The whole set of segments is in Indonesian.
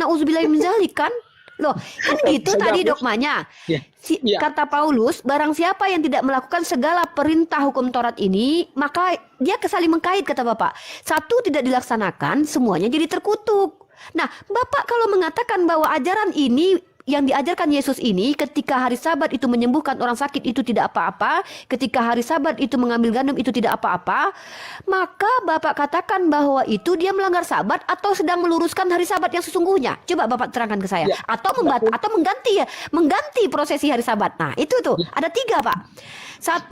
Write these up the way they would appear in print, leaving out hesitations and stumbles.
Nauzubillah min dzalik kan? Loh, kan gitu tadi dogmanya. Ya. Ya. Kata Paulus, barang siapa yang tidak melakukan segala perintah hukum Taurat ini, maka dia saling mengkait, kata Bapak. Satu tidak dilaksanakan, semuanya jadi terkutuk. Nah, Bapak kalau mengatakan bahwa ajaran ini yang diajarkan Yesus ini, ketika hari Sabat itu menyembuhkan orang sakit itu tidak apa-apa, ketika hari Sabat itu mengambil gandum itu tidak apa-apa, maka Bapak katakan bahwa itu dia melanggar Sabat atau sedang meluruskan hari Sabat yang sesungguhnya. Coba Bapak terangkan ke saya. Ya. Atau mengganti prosesi hari Sabat. Nah, itu tuh ada 3, Pak. 1,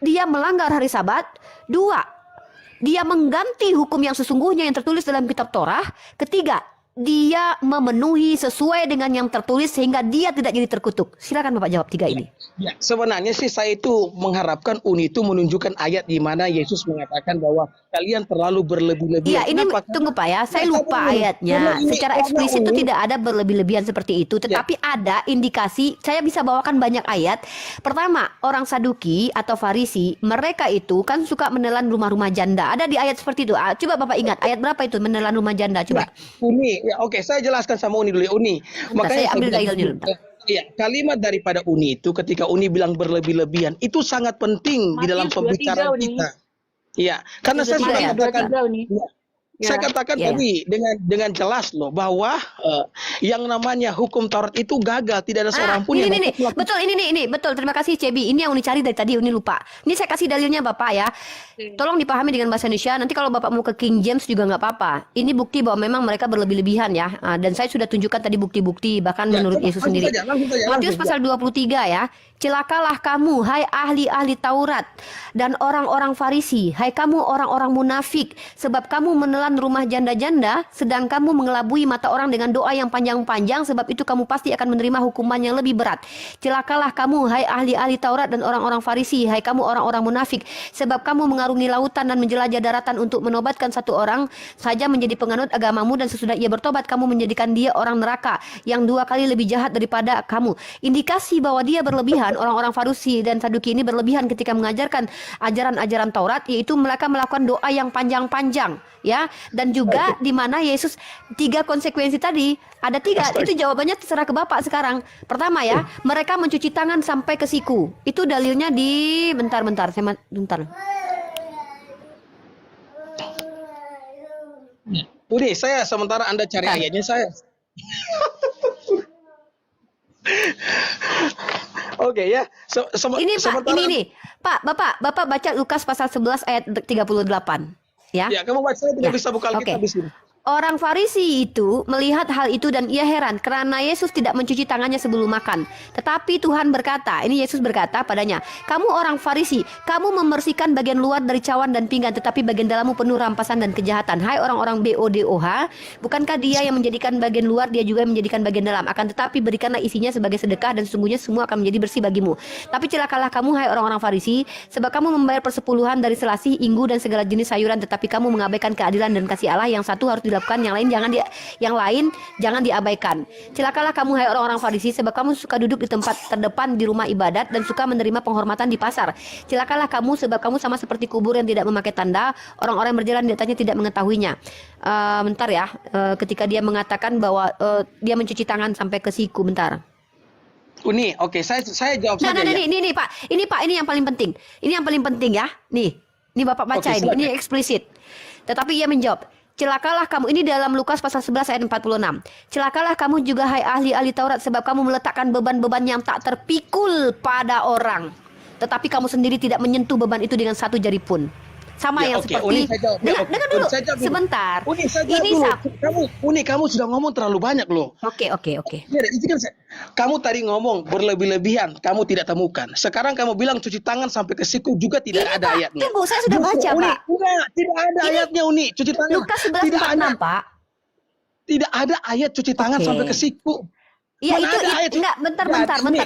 dia melanggar hari Sabat. 2, dia mengganti hukum yang sesungguhnya yang tertulis dalam kitab Torah. 3, dia memenuhi sesuai dengan yang tertulis sehingga dia tidak jadi terkutuk. Silakan Bapak jawab 3 ini. Ya, sebenarnya sih saya itu mengharapkan Uni itu menunjukkan ayat di mana Yesus mengatakan bahwa kalian terlalu berlebih-lebihan. Iya, ini tunggu Pak ya, saya lupa ayatnya. Secara eksplisit itu tidak ada berlebih-lebihan seperti itu, tetapi ada indikasi. Saya bisa bawakan banyak ayat. Pertama, orang Saduki atau Farisi, mereka itu kan suka menelan rumah-rumah janda. Ada di ayat seperti itu. Coba Bapak ingat ayat berapa itu menelan rumah janda? Coba. Uni, ya oke, saya jelaskan sama Uni dulu ya, Uni. Makanya saya ambil dalilnya dulu. Iya, kalimat daripada Uni itu ketika Uni bilang berlebih-lebihan itu sangat penting di dalam pembicaraan kita. Iya, karena saya sudah katakan. Saya katakan tadi dengan jelas loh bahwa yang namanya hukum Taurat itu gagal, tidak ada seorang pun yang betul ini betul. Terima kasih Cebi. Ini yang Uni cari dari tadi, Uni lupa. Ini saya kasih dalilnya Bapak ya. Tolong dipahami dengan bahasa Indonesia. Nanti kalau Bapak mau ke King James juga nggak apa-apa. Ini bukti bahwa memang mereka berlebih-lebihan ya. Dan saya sudah tunjukkan tadi bukti-bukti bahkan menurut Yesus sendiri. Matius pasal 23 ya. Celakalah kamu, hai ahli-ahli Taurat dan orang-orang Farisi, hai kamu orang-orang munafik, sebab kamu menelan rumah janda-janda, sedang kamu mengelabui mata orang dengan doa yang panjang-panjang, sebab itu kamu pasti akan menerima hukuman yang lebih berat. Celakalah kamu, hai ahli-ahli Taurat dan orang-orang Farisi, hai kamu orang-orang munafik, sebab kamu mengarungi lautan dan menjelajah daratan untuk menobatkan satu orang saja menjadi penganut agamamu, dan sesudah ia bertobat, kamu menjadikan dia orang neraka yang 2 kali lebih jahat daripada kamu. Indikasi bahwa dia berlebihan. Orang-orang Farisi dan Saduki ini berlebihan ketika mengajarkan ajaran-ajaran Taurat, yaitu mereka melakukan doa yang panjang-panjang ya, dan juga di mana Yesus 3 konsekuensi tadi ada 3. Itu jawabannya terserah ke Bapak sekarang. Pertama ya, mereka mencuci tangan sampai ke siku. Itu dalilnya di bentar. Udah, saya sementara Anda cari ayatnya saya. Oke ya. Ini Pak, ini Bapak baca Lukas pasal 11 ayat 38 ya. Ya, kamu baca, saya tidak bisa buka Alkitab di sini. Orang Farisi itu melihat hal itu dan ia heran karena Yesus tidak mencuci tangannya sebelum makan. Tetapi Tuhan berkata, ini Yesus berkata padanya, kamu orang Farisi, kamu membersihkan bagian luar dari cawan dan pinggan, tetapi bagian dalammu penuh rampasan dan kejahatan. Hai orang-orang BODOH, bukankah dia yang menjadikan bagian luar, dia juga yang menjadikan bagian dalam. Akan tetapi berikanlah isinya sebagai sedekah dan sesungguhnya semua akan menjadi bersih bagimu. Tapi celakalah kamu, hai orang-orang Farisi, sebab kamu membayar persepuluhan dari selasih, inggu dan segala jenis sayuran, tetapi kamu mengabaikan keadilan dan kasih Allah. Yang satu harus dilakukan, yang lain jangan diabaikan. Celakalah kamu, hai orang-orang Farisi, sebab kamu suka duduk di tempat terdepan di rumah ibadat dan suka menerima penghormatan di pasar. Celakalah kamu, sebab kamu sama seperti kubur yang tidak memakai tanda, orang-orang yang berjalan di atasnya tidak mengetahuinya. Bentar ya, ketika dia mengatakan bahwa dia mencuci tangan sampai ke siku, bentar. Uni, oke, saya jawab saja. Ini Pak, ini yang paling penting. Ini yang paling penting ya. Nih Bapak baca ini eksplisit. Tetapi ia menjawab, celakalah kamu, ini dalam Lukas pasal 11 ayat 46. Celakalah kamu juga, hai ahli-ahli Taurat, sebab kamu meletakkan beban-beban yang tak terpikul pada orang, tetapi kamu sendiri tidak menyentuh beban itu dengan satu jari pun. Sama ya, yang seperti dengar dulu sebentar. Kamu sudah ngomong terlalu banyak loh. Oke. Kamu tadi ngomong berlebih-lebihan, kamu tidak temukan. Sekarang kamu bilang cuci tangan sampai ke siku juga tidak ada ayatnya. Tunggu, saya sudah baca, Pak. Tidak ada ayatnya, Uni. Cuci tangan. Lukas 11:46, Pak. Tidak ada ayat cuci tangan sampai ke siku. Iya, itu enggak, bentar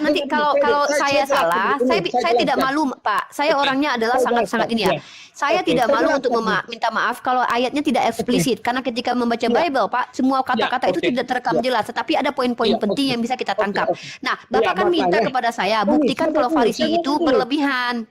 nanti kalau saya salah, saya tidak malu, Pak. Saya orangnya adalah sangat ini ya. Saya tidak malu untuk minta maaf kalau ayatnya tidak eksplisit, karena ketika membaca Bible, Pak, semua kata-kata itu tidak terekam jelas, tetapi ada poin-poin penting yang bisa kita tangkap. Nah, Bapak kan minta kepada saya buktikan kalau Farisi itu berlebihan.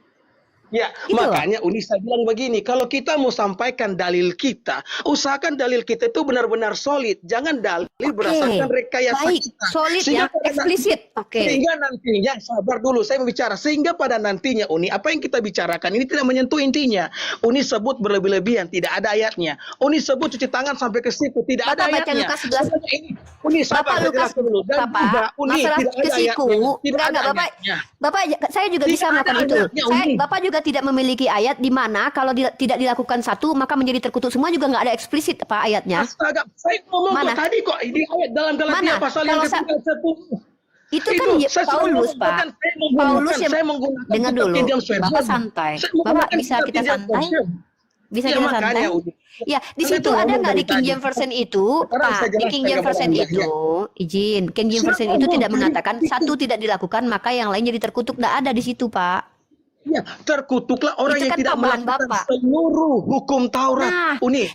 Ya, Gitu loh. makanya Uni saya bilang begini, kalau kita mau sampaikan dalil kita, usahakan dalil kita itu benar-benar solid. Jangan dalil berdasarkan rekayasa Baik, kita. solid ya, eksplisit. Sehingga nantinya, sabar dulu, saya mau bicara. Sehingga pada nantinya, Uni, apa yang kita bicarakan ini tidak menyentuh intinya. Uni sebut berlebih-lebihan, tidak ada ayatnya. Uni sebut cuci tangan sampai ke siku, tidak ada Bapak baca ayatnya. Lukas 11. Uni sabar, saya Lukas, jelaskan dulu. Dan Bapak, juga, Uni masalah tidak ke ada siku, ayatnya. Tidak ada Bapak, ayatnya. Bapak, saya juga bisa Tidak ada melakukan itu. ayatnya, Uni. Bapak juga tidak memiliki ayat di mana kalau tidak dilakukan satu maka menjadi terkutuk semua, juga nggak ada eksplisit apa ayatnya. Astaga, saya ngomong Mana? kok tadi kok ini ayat dalam Galatia Mana? pasal yang Kalau ketiga 10. Itu kan Paulus, Pak. Paulus yang dengar dulu. Bapak santai. Bapak bisa kita santai? Bisa kita santai? Ya, di situ ada nggak di King James Version itu, Pak? Di King James Version itu, izin, King James Version itu tidak mengatakan satu tidak dilakukan maka yang lain jadi terkutuk. Nggak ada di situ, Pak. Ya, terkutuklah orang Itu yang kan tidak tambahan melakukan Bapak. seluruh hukum Taurat. Nah, Uni,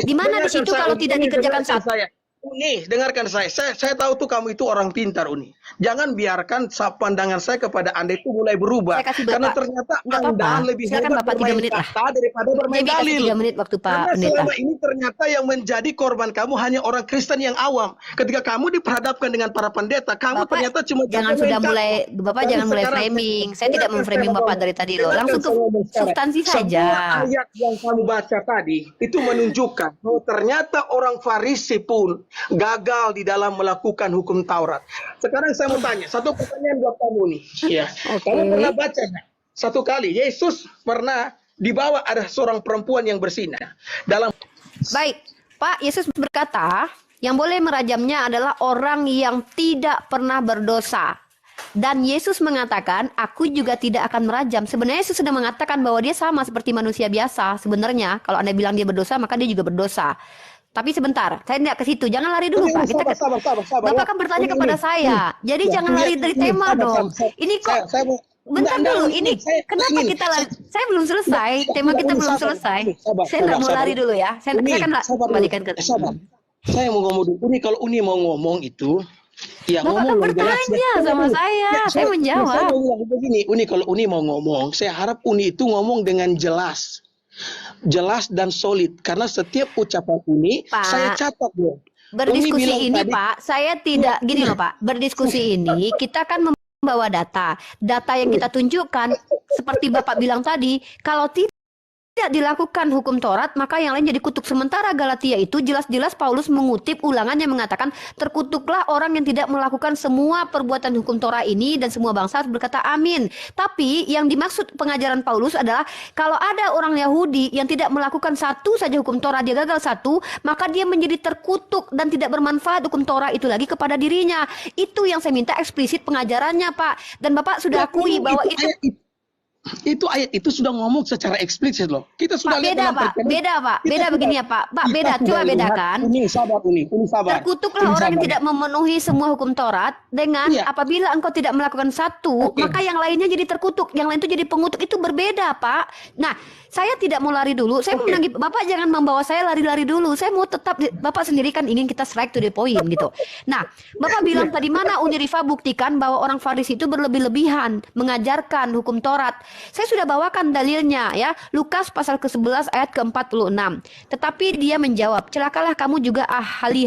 di mana di situ kalau tidak dikerjakan satu? Uni, dengarkan saya. Saya tahu tuh kamu itu orang pintar, Uni. Jangan biarkan pandangan saya kepada Anda itu mulai berubah. Saya kasih Karena Bapak. ternyata Nggak Anda apa-apa. lebih Silakan hebat Bapak 3 bermain menit lah. kata daripada bermain Jadi kasih dalil. 3 menit waktu Pak Karena Pendeta. selama ini ternyata yang menjadi korban kamu hanya orang Kristen yang awam. Ketika kamu diperhadapkan dengan para pendeta, kamu Bapak, ternyata cuma jangan sudah mulai, Bapak Dan jangan mulai sekarang- framing. Saya tidak memframing Bapak dari tadi loh. Langsung ke substansi Semua saja. ayat yang kamu baca tadi itu menunjukkan bahwa ternyata orang Farisi pun gagal di dalam melakukan hukum Taurat. Sekarang saya mau tanya satu pertanyaan buat kamu nih. Ya, Oke. kamu pernah baca nggak? Satu kali Yesus pernah dibawa ada seorang perempuan yang bersinah dalam. Baik, Pak Yesus berkata, yang boleh merajamnya adalah orang yang tidak pernah berdosa. Dan Yesus mengatakan, aku juga tidak akan merajam. Sebenarnya Yesus sudah mengatakan bahwa dia sama seperti manusia biasa. Sebenarnya, kalau Anda bilang dia berdosa, maka dia juga berdosa. Tapi sebentar, saya tidak ke situ. Jangan lari dulu, Pak. Kita sabar, Bapak kan bertanya kepada saya. Jadi jangan lari dari tema dong. Ini kok bentar dulu. Ini kenapa kita lari? Saya belum selesai. Tema kita belum selesai. Saya tidak mau lari dulu ya. Saya akan kembalikan ke. Saya mau ngomong dulu. Uni, kalau Uni mau ngomong itu, ya Bapak ngomong kan yang jelas. bertanya sama saya. Saya menjawab. Saya mau bilang begini, Uni, kalau Uni mau ngomong, saya harap Uni itu ngomong dengan jelas dan solid, karena setiap ucapan Uni Pak, saya catat loh. Berdiskusi Uni ini tadi, Pak, saya tidak gini loh Pak. Berdiskusi ini kita kan membawa data yang kita tunjukkan seperti Bapak bilang tadi, kalau tidak dilakukan hukum Taurat maka yang lain jadi kutuk. Sementara Galatia itu jelas-jelas Paulus mengutip ulangan yang mengatakan terkutuklah orang yang tidak melakukan semua perbuatan hukum Taurat ini, dan semua bangsa harus berkata amin. Tapi yang dimaksud pengajaran Paulus adalah kalau ada orang Yahudi yang tidak melakukan satu saja hukum Taurat, dia gagal satu, maka dia menjadi terkutuk dan tidak bermanfaat hukum Taurat itu lagi kepada dirinya. Itu yang saya minta eksplisit pengajarannya Pak, dan Bapak sudah akui bahwa itu ayat itu sudah ngomong secara eksplisit loh. Kita sudah Pak, lihat beda dalam Pak, perkara- beda Pak, kita beda sudah- begini ya Pak. Pak beda, kita coba sudah lihat. bedakan. Uni sabar. Terkutuklah Uni orang yang sabar. tidak memenuhi semua hukum Taurat dengan Iya. apabila engkau tidak melakukan satu, Oke. maka yang lainnya jadi terkutuk, yang lain itu jadi pengutuk. Itu berbeda Pak. Nah, saya tidak mau lari dulu. Saya mau Oke. menanggi Bapak, jangan membawa saya lari-lari dulu. Saya mau tetap Bapak sendiri kan ingin kita strike to the point gitu. Nah, Bapak bilang tadi mana Uni Rifa buktikan bahwa orang Farisi itu berlebih-lebihan mengajarkan hukum Taurat. Saya sudah bawakan dalilnya ya. Lukas pasal ke-11 ayat ke-46. Tetapi dia menjawab, celakalah kamu juga ahli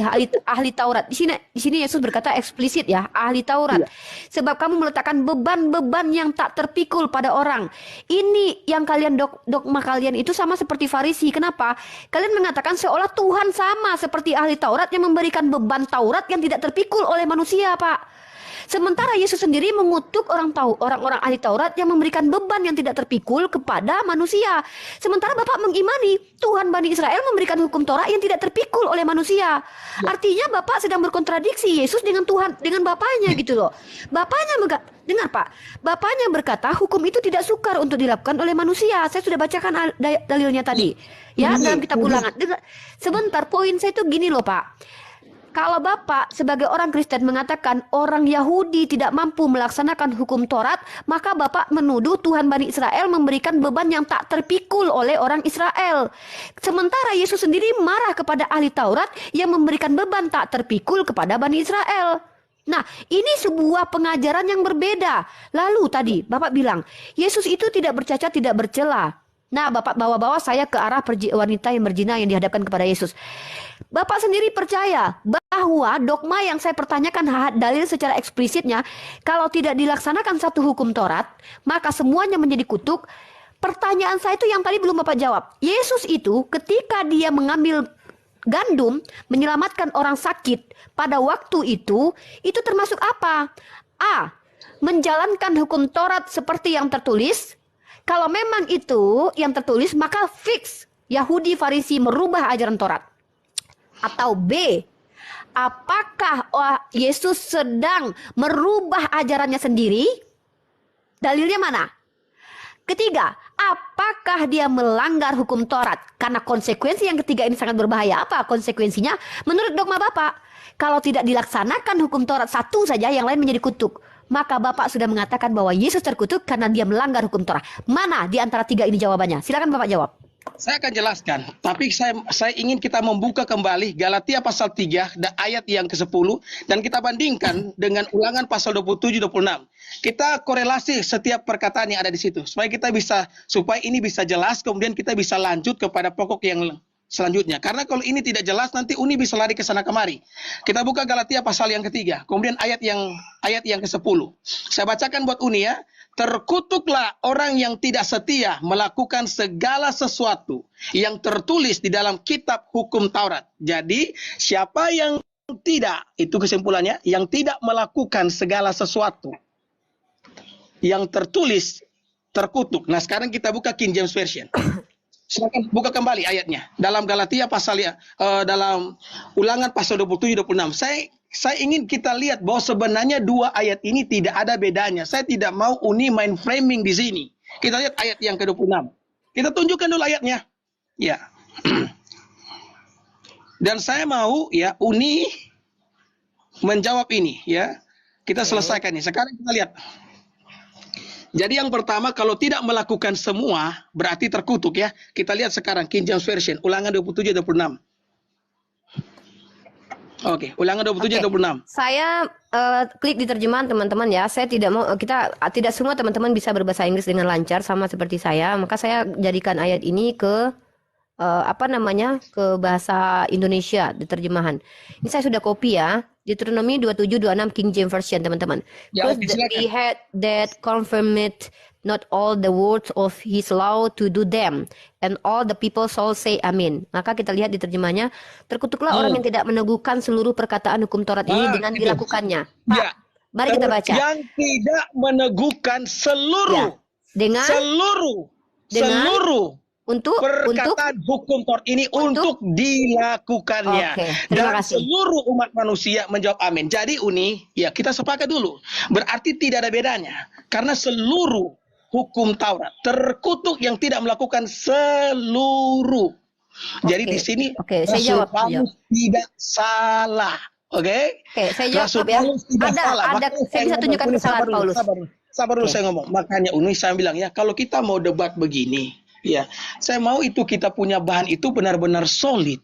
Taurat. Di sini Yesus berkata eksplisit ya, ahli Taurat. Sebab kamu meletakkan beban-beban yang tak terpikul pada orang. Ini yang kalian dogma kalian itu sama seperti Farisi. Kenapa? Kalian mengatakan seolah Tuhan sama seperti ahli Taurat yang memberikan beban Taurat yang tidak terpikul oleh manusia, Pak. Sementara Yesus sendiri mengutuk orang-orang ahli Taurat yang memberikan beban yang tidak terpikul kepada manusia. Sementara Bapak mengimani Tuhan Bani Israel memberikan hukum Taurat yang tidak terpikul oleh manusia. Artinya Bapak sedang berkontradiksi Yesus dengan Tuhan, dengan Bapaknya gitu loh. Bapaknya dengar Pak, Bapaknya berkata hukum itu tidak sukar untuk dilakukan oleh manusia. Saya sudah bacakan dalilnya tadi. Ya, dalam kitab Ulangan. Sebentar, poin saya itu gini loh Pak. Kalau Bapak sebagai orang Kristen mengatakan orang Yahudi tidak mampu melaksanakan hukum Taurat, maka Bapak menuduh Tuhan Bani Israel memberikan beban yang tak terpikul oleh orang Israel. Sementara Yesus sendiri marah kepada ahli Taurat yang memberikan beban tak terpikul kepada Bani Israel. Nah, ini sebuah pengajaran yang berbeda. Lalu tadi Bapak bilang, Yesus itu tidak bercacat, tidak bercela. Nah, Bapak bawa-bawa saya ke arah wanita yang berzina yang dihadapkan kepada Yesus. Bapak sendiri percaya bahwa dogma yang saya pertanyakan dalil secara eksplisitnya, kalau tidak dilaksanakan satu hukum Taurat, maka semuanya menjadi kutuk. Pertanyaan saya itu yang tadi belum Bapak jawab. Yesus itu ketika dia mengambil gandum menyelamatkan orang sakit pada waktu itu termasuk apa? A. Menjalankan hukum Taurat seperti yang tertulis. Kalau memang itu yang tertulis, maka fix Yahudi Farisi merubah ajaran Taurat. Atau B. Apakah Yesus sedang merubah ajarannya sendiri? Dalilnya mana? Ketiga, apakah dia melanggar hukum Taurat? Karena konsekuensi yang ketiga ini sangat berbahaya. Apa konsekuensinya? Menurut dogma Bapak, kalau tidak dilaksanakan hukum Taurat satu saja, yang lain menjadi kutuk. Maka Bapak sudah mengatakan bahwa Yesus terkutuk karena dia melanggar hukum Taurat. Mana di antara tiga ini jawabannya? Silakan Bapak jawab. Saya akan jelaskan, tapi saya ingin kita membuka kembali Galatia pasal 3 ayat yang ke-10 dan kita bandingkan dengan Ulangan pasal 27-26. Kita korelasi setiap perkataan yang ada di situ supaya ini bisa jelas, kemudian kita bisa lanjut kepada pokok yang selanjutnya. Karena kalau ini tidak jelas nanti Uni bisa lari ke sana kemari. Kita buka Galatia pasal yang ketiga, kemudian ayat yang ke-10. Saya bacakan buat Uni ya. Terkutuklah orang yang tidak setia melakukan segala sesuatu yang tertulis di dalam kitab hukum Taurat. Jadi siapa yang tidak, itu kesimpulannya, yang tidak melakukan segala sesuatu yang tertulis terkutuk. Nah sekarang kita buka King James Version. Silakan buka kembali ayatnya dalam Galatia dalam Ulangan pasal 27-26. Saya ingin kita lihat bahwa sebenarnya dua ayat ini tidak ada bedanya. Saya tidak mau Uni main framing di sini. Kita lihat ayat yang ke-26. Kita tunjukkan dulu ayatnya. Ya. Dan saya mau ya Uni menjawab ini ya. Kita selesaikan ini. Sekarang kita lihat. Jadi yang pertama, kalau tidak melakukan semua berarti terkutuk ya. Kita lihat sekarang King James Version Ulangan 27-26. Oke, Ulangan 27-26. Saya klik di terjemahan teman-teman ya. Saya tidak mau tidak semua teman-teman bisa berbahasa Inggris dengan lancar sama seperti saya. Maka saya jadikan ayat ini ke ke bahasa Indonesia di terjemahan. Ini saya sudah copy ya. Deuteronomy 27-26 King James Version teman-teman. Ya, He had that confirmed not all the words of his law to do them, and all the people shall say amin. Maka kita lihat di terjemahnya, terkutuklah orang yang tidak meneguhkan seluruh perkataan hukum Taurat ini dengan dilakukannya. Pak, ya. Mari kita baca. Yang tidak meneguhkan seluruh untuk perkataan hukum Taurat ini untuk dilakukannya. Terima dan kasih. seluruh umat manusia menjawab amin. Jadi Uni, ya kita sepakat dulu. Berarti tidak ada bedanya. Karena seluruh hukum Taurat terkutuk yang tidak melakukan seluruh. Jadi di sini saya jawab. Tidak salah. Oke, saya jawab ya. Ada saya bisa tunjukkan kesalahan Paulus. Sabar dulu saya ngomong. Makanya Uni saya bilang ya, kalau kita mau debat begini, ya, saya mau itu kita punya bahan itu benar-benar solid.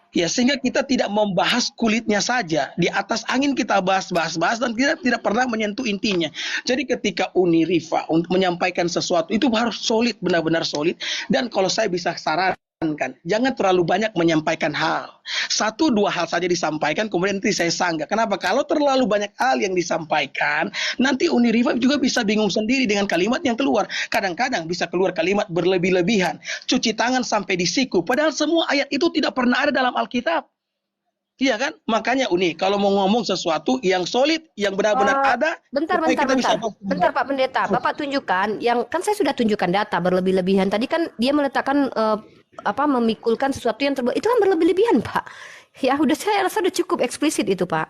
Ya, sehingga kita tidak membahas kulitnya saja. Di atas angin kita bahas dan kita tidak pernah menyentuh intinya. Jadi ketika Uni Rifa untuk menyampaikan sesuatu itu harus solid, benar-benar solid. Dan kalau saya bisa sarankan, jangan terlalu banyak menyampaikan hal. 1-2 hal saja disampaikan, kemudian nanti saya sanggah. Kenapa? Kalau terlalu banyak hal yang disampaikan, nanti Uni Rifa juga bisa bingung sendiri dengan kalimat yang keluar. Kadang-kadang bisa keluar kalimat berlebih-lebihan, cuci tangan sampai di siku. Padahal semua ayat itu tidak pernah ada dalam Alkitab. Iya kan? Makanya Uni, kalau mau ngomong sesuatu yang solid, yang benar-benar ada. Bentar Pak Pendeta, Bapak tunjukkan, yang kan saya sudah tunjukkan data berlebih-lebihan. Tadi kan dia meletakkan memikulkan sesuatu yang itu kan berlebih-lebihan Pak. Ya udah, saya rasa udah cukup eksplisit itu Pak.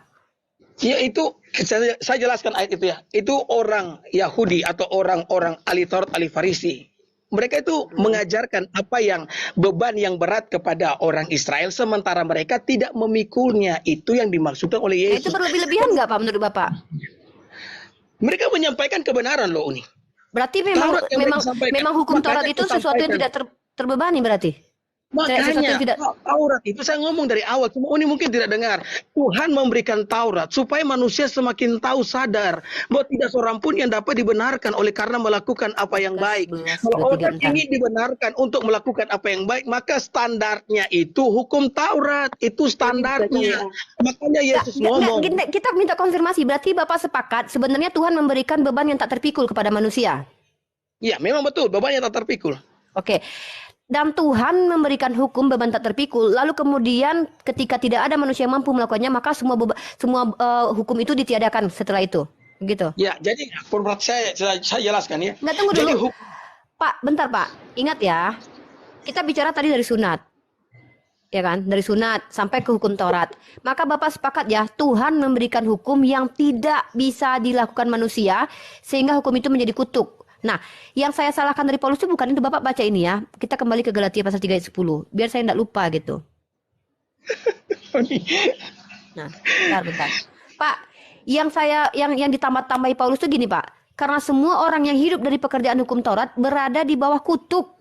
Ya itu saya jelaskan ayat itu ya. Itu orang Yahudi atau orang-orang ahli Taurat, ahli Farisi. Mereka itu mengajarkan apa yang beban yang berat kepada orang Israel, sementara mereka tidak memikulnya. Itu yang dimaksudkan oleh Yesus. Itu berlebih-lebihan nggak Pak menurut Bapak? Mereka menyampaikan kebenaran loh Uni. Berarti memang hukum Taurat itu sesuatu yang tidak terbebani berarti? Makanya Taurat itu saya ngomong dari awal, cuma Uni mungkin tidak dengar. Tuhan memberikan Taurat supaya manusia semakin tahu, sadar bahwa tidak seorang pun yang dapat dibenarkan oleh karena melakukan apa yang baik. Kalau orang ingin dibenarkan untuk melakukan apa yang baik, maka standarnya itu hukum Taurat, itu standarnya. Makanya Yesus ngomong. Kita minta konfirmasi, berarti Bapak sepakat sebenarnya Tuhan memberikan beban yang tak terpikul kepada manusia? Ya, memang betul, beban yang tak terpikul. Oke. Dan Tuhan memberikan hukum beban tak terpikul. Lalu kemudian ketika tidak ada manusia yang mampu melakukannya, maka semua hukum itu ditiadakan setelah itu. Begitu. Ya, jadi saya jelaskan ya. Nggak, tunggu dulu. Pak, bentar Pak. Ingat ya. Kita bicara tadi dari sunat. Ya kan? Dari sunat sampai ke hukum Taurat. Maka Bapak sepakat ya, Tuhan memberikan hukum yang tidak bisa dilakukan manusia sehingga hukum itu menjadi kutuk. Nah, yang saya salahkan dari Paulus itu bukan itu, Bapak baca ini ya. Kita kembali ke Galatia pasal 3 ayat 10. Biar saya tidak lupa gitu. Nah, bentar. Pak, yang ditambah-tambahi Paulus itu gini, Pak. Karena semua orang yang hidup dari pekerjaan hukum Taurat berada di bawah kutuk.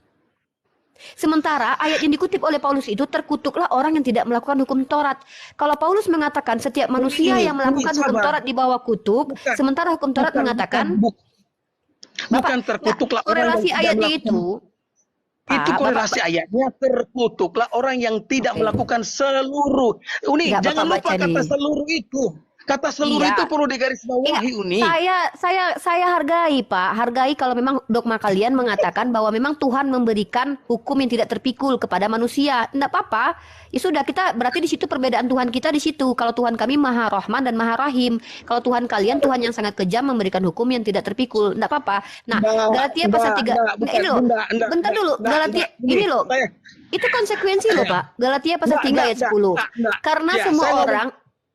Sementara ayat yang dikutip oleh Paulus itu, terkutuklah orang yang tidak melakukan hukum Taurat. Kalau Paulus mengatakan setiap manusia yang melakukan hukum Taurat di bawah kutuk, sementara hukum Taurat mengatakan bukan terkutuklah orang yang ayatnya itu. Itu korelasi ayatnya, terkutuklah orang yang tidak melakukan seluruh. Uni, jangan lupa kata seluruh itu. Kata seluruh itu perlu digarisbawahi, Uni. Saya hargai, Pak. Hargai kalau memang dogma kalian mengatakan bahwa memang Tuhan memberikan hukum yang tidak terpikul kepada manusia. Enggak apa-apa. Ya sudah, kita berarti di situ perbedaan Tuhan kita di situ. Kalau Tuhan kami Maha Rahman dan Maha Rahim. Kalau Tuhan kalian Tuhan yang sangat kejam memberikan hukum yang tidak terpikul. Enggak apa-apa. Nah, Galatia pasal 3. Ini loh. Bentar dulu. Galatia ini loh. Itu konsekuensi loh, Pak. Galatia pasal 3 ayat 10. Karena semua orang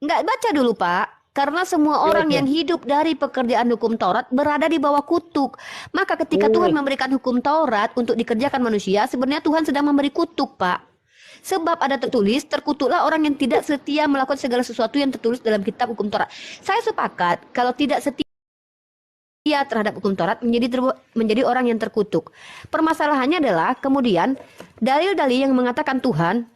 Enggak, baca dulu Pak. Karena semua orang yang hidup dari pekerjaan hukum Taurat berada di bawah kutuk. Maka ketika Tuhan memberikan hukum Taurat untuk dikerjakan manusia, sebenarnya Tuhan sedang memberi kutuk, Pak. Sebab ada tertulis, terkutuklah orang yang tidak setia melakukan segala sesuatu yang tertulis dalam kitab hukum Taurat. Saya sepakat, kalau tidak setia terhadap hukum Taurat menjadi orang yang terkutuk. Permasalahannya adalah kemudian dalil-dalil yang mengatakan Tuhan